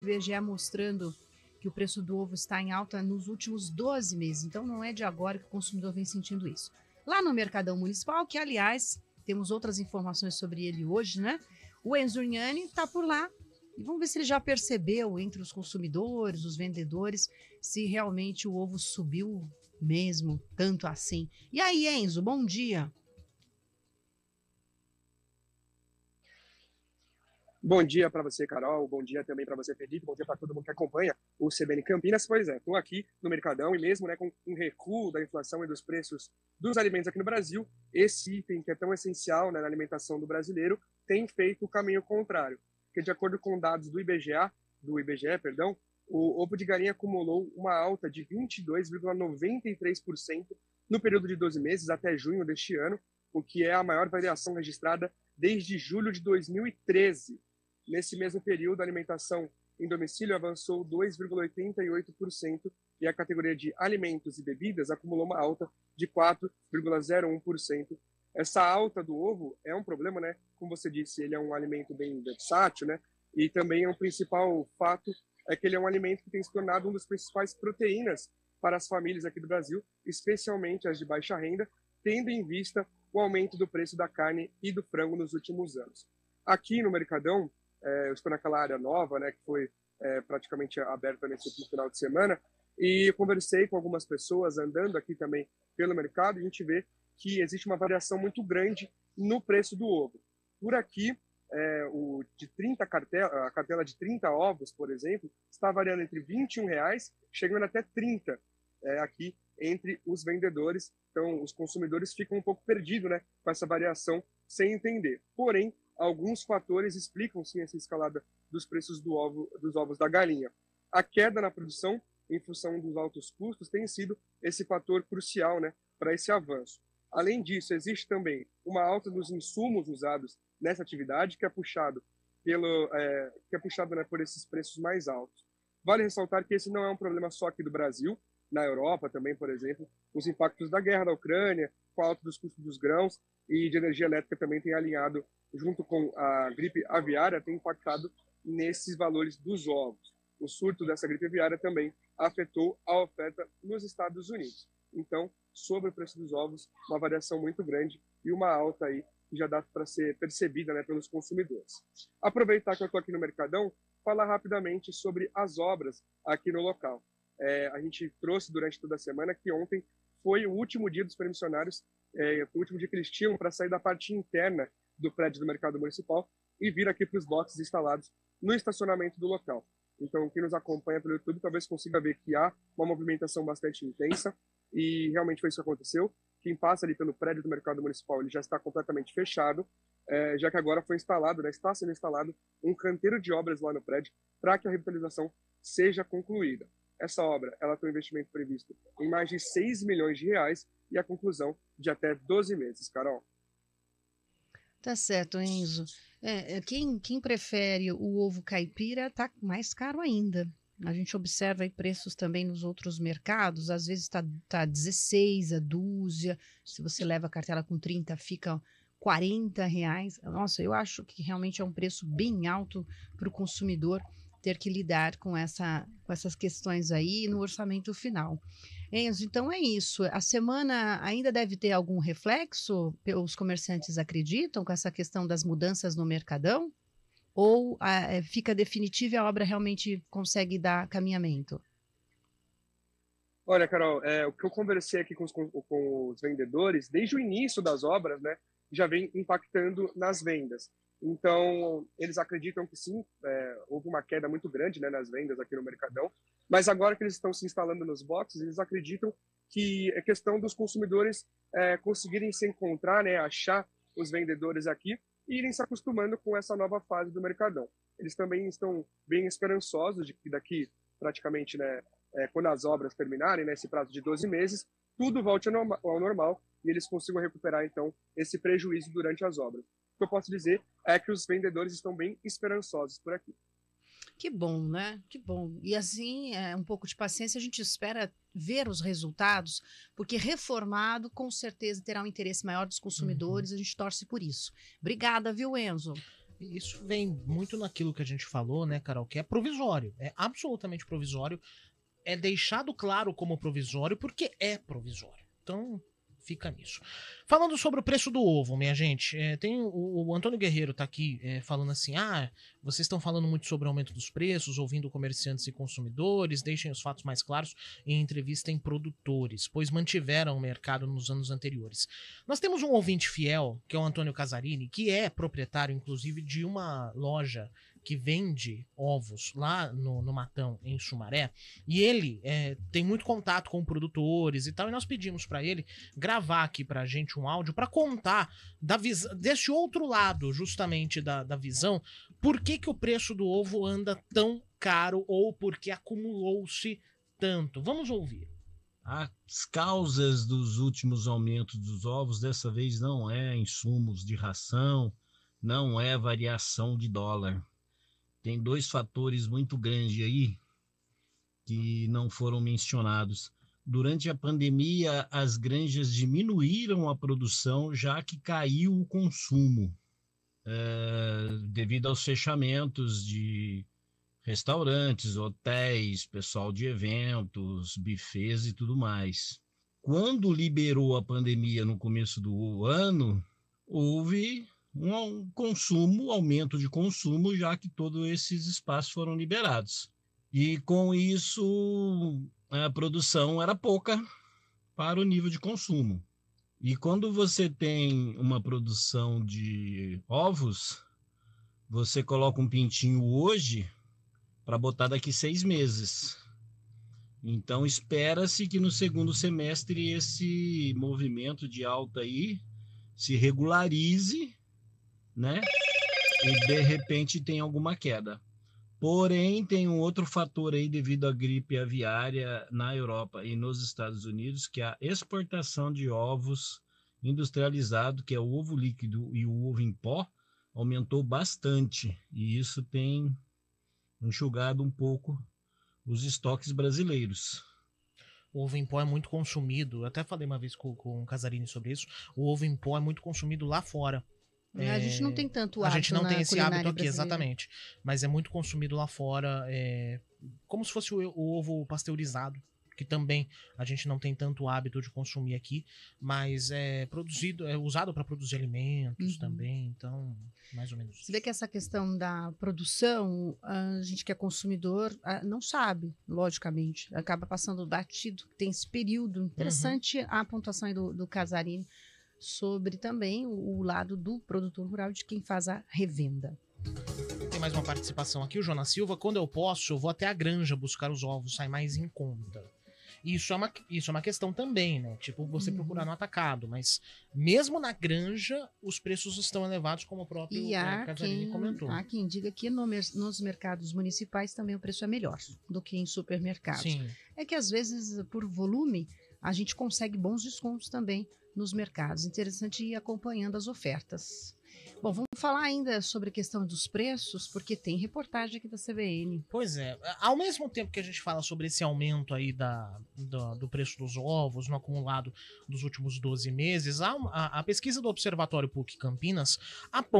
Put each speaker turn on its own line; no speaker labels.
IBGE mostrando que o preço do ovo está em alta nos últimos 12 meses. Então, não é de agora que o consumidor vem sentindo isso. Lá no Mercadão Municipal, que, aliás, temos outras informações sobre ele hoje, né? O Enzo Ugnani está por lá. E vamos ver se ele já percebeu entre os consumidores, os vendedores, se realmente o ovo subiu mesmo, tanto assim. E aí, Enzo, bom dia.
Bom dia para você, Carol. Bom dia também para você, Felipe. Bom dia para todo mundo que acompanha o CBN Campinas. Pois é, estou aqui no Mercadão e mesmo, né, com um recuo da inflação e dos preços dos alimentos aqui no Brasil, esse item que é tão essencial, né, na alimentação do brasileiro tem feito o caminho contrário. Porque de acordo com dados do IBGE, o ovo de galinha acumulou uma alta de 22,93% no período de 12 meses até junho deste ano, o que é a maior variação registrada desde julho de 2013. Nesse mesmo período, a alimentação em domicílio avançou 2,88% e a categoria de alimentos e bebidas acumulou uma alta de 4,01%. Essa alta do ovo é um problema, né? Como você disse, ele é um alimento bem versátil, né? E também é um principal fato é que ele é um alimento que tem se tornado um dos principais proteínas para as famílias aqui do Brasil, especialmente as de baixa renda, tendo em vista o aumento do preço da carne e do frango nos últimos anos. Aqui no Mercadão, eu estou naquela área nova, né, que foi praticamente aberta nesse último final de semana, e eu conversei com algumas pessoas andando aqui também pelo mercado, e a gente vê que existe uma variação muito grande no preço do ovo. Por aqui, a cartela de 30 ovos, por exemplo, está variando entre R$ 21, chegando até 30 aqui entre os vendedores. Então, os consumidores ficam um pouco perdidos, né, com essa variação, sem entender. Porém, alguns fatores explicam, sim, essa escalada dos preços dos ovos da galinha. A queda na produção, em função dos altos custos, tem sido esse fator crucial, né, para esse avanço. Além disso, existe também uma alta dos insumos usados nessa atividade, que é puxado, né, por esses preços mais altos. Vale ressaltar que esse não é um problema só aqui do Brasil. Na Europa também, por exemplo, os impactos da guerra da Ucrânia, com a alta dos custos dos grãos e de energia elétrica também tem alinhado, junto com a gripe aviária, tem impactado nesses valores dos ovos. O surto dessa gripe aviária também afetou a oferta nos Estados Unidos. Então, sobre o preço dos ovos, uma variação muito grande e uma alta aí que já dá para ser percebida, né, pelos consumidores. Aproveitar que eu estou aqui no Mercadão, falar rapidamente sobre as obras aqui no local. A gente trouxe durante toda a semana que ontem foi o último dia dos permissionários, o último dia que eles tinham para sair da parte interna do prédio do Mercado Municipal e vir aqui para os boxes instalados no estacionamento do local. Então, quem nos acompanha pelo YouTube talvez consiga ver que há uma movimentação bastante intensa e realmente foi isso que aconteceu. Quem passa ali pelo prédio do Mercado Municipal ele já está completamente fechado, já que agora foi instalado, né, está sendo instalado um canteiro de obras lá no prédio para que a revitalização seja concluída. Essa obra ela tem um investimento previsto em mais de R$ 6 milhões e a conclusão de até 12 meses, Carol.
Tá certo, Enzo. Quem prefere o ovo caipira está mais caro ainda. A gente observa aí preços também nos outros mercados, às vezes tá 16 a dúzia, se você leva a cartela com 30 fica R$ 40. Nossa, eu acho que realmente é um preço bem alto para o consumidor ter que lidar com essas questões aí no orçamento final. Enzo, então é isso. A semana ainda deve ter algum reflexo? Os comerciantes acreditam com essa questão das mudanças no Mercadão? Ou fica definitiva e a obra realmente consegue dar caminhamento?
Olha, Carol, o que eu conversei aqui com os vendedores, desde o início das obras, né, já vem impactando nas vendas. Então, eles acreditam que sim, houve uma queda muito grande, né, nas vendas aqui no Mercadão, mas agora que eles estão se instalando nos boxes, eles acreditam que é questão dos consumidores conseguirem se encontrar, né, achar os vendedores aqui e irem se acostumando com essa nova fase do Mercadão. Eles também estão bem esperançosos de que daqui, praticamente, né, quando as obras terminarem, nesse prazo de 12 meses, tudo volte ao normal e eles consigam recuperar, então, esse prejuízo durante as obras. O que eu posso dizer é que os vendedores estão bem esperançosos por aqui.
Que bom, né? Que bom. E assim, um pouco de paciência, a gente espera ver os resultados, porque reformado, com certeza, terá um interesse maior dos consumidores, a gente torce por isso. Obrigada, viu, Enzo?
E isso vem muito naquilo que a gente falou, né, Carol, que é provisório, é absolutamente provisório, é deixado claro como provisório porque é provisório. Então, fica nisso. Falando sobre o preço do ovo, minha gente, tem o Antônio Guerreiro tá aqui falando assim, vocês estão falando muito sobre o aumento dos preços, ouvindo comerciantes e consumidores, deixem os fatos mais claros e entrevistem produtores, pois mantiveram o mercado nos anos anteriores. Nós temos um ouvinte fiel, que é o Antônio Casarini, que é proprietário, inclusive, de uma loja que vende ovos lá no Matão, em Sumaré, e ele tem muito contato com produtores e tal, e nós pedimos para ele gravar aqui pra gente um áudio para contar desse outro lado, justamente da visão, por que o preço do ovo anda tão caro ou por que acumulou-se tanto. Vamos ouvir.
As causas dos últimos aumentos dos ovos dessa vez não é insumos de ração, não é variação de dólar. Tem 2 fatores muito grandes aí que não foram mencionados. Durante a pandemia, as granjas diminuíram a produção, já que caiu o consumo, devido aos fechamentos de restaurantes, hotéis, pessoal de eventos, bufês e tudo mais. Quando liberou a pandemia no começo do ano, houve um aumento de consumo, já que todos esses espaços foram liberados. E com isso, a produção era pouca para o nível de consumo. E quando você tem uma produção de ovos, você coloca um pintinho hoje para botar daqui 6 meses. Então espera-se que no segundo semestre esse movimento de alta aí se regularize, né? E de repente tem alguma queda. Porém, tem um outro fator aí devido à gripe aviária na Europa e nos Estados Unidos, que é a exportação de ovos industrializados, que é o ovo líquido e o ovo em pó, aumentou bastante. E isso tem enxugado um pouco os estoques brasileiros.
O ovo em pó é muito consumido. Eu até falei uma vez com o Casarini sobre isso. O ovo em pó é muito consumido lá fora.
A gente não tem tanto hábito.
A gente não tem esse hábito aqui,
brasileira.
exatamente. Mas é muito consumido lá fora, como se fosse o ovo pasteurizado, que também a gente não tem tanto hábito de consumir aqui, mas é usado para produzir alimentos também, então, mais ou menos isso.
Você vê que essa questão da produção, a gente que é consumidor não sabe, logicamente, acaba passando batido, tem esse período. Interessante a pontuação aí do Casarini sobre também o lado do produtor rural, de quem faz a revenda.
Tem mais uma participação aqui, o Jonas Silva. Quando eu posso, eu vou até a granja buscar os ovos, sai mais em conta. Isso é uma questão também, né? Tipo, você procurar no atacado, mas mesmo na granja, os preços estão elevados, como o próprio Casarini comentou.
Há quem diga que nos mercados municipais também o preço é melhor do que em supermercados.
Sim.
É que às vezes, por volume, a gente consegue bons descontos também nos mercados. Interessante ir acompanhando as ofertas. Bom, vamos falar ainda sobre a questão dos preços, porque tem reportagem aqui da CBN.
Pois é, ao mesmo tempo que a gente fala sobre esse aumento aí do preço dos ovos no acumulado dos últimos 12 meses, a pesquisa do Observatório PUC Campinas aponta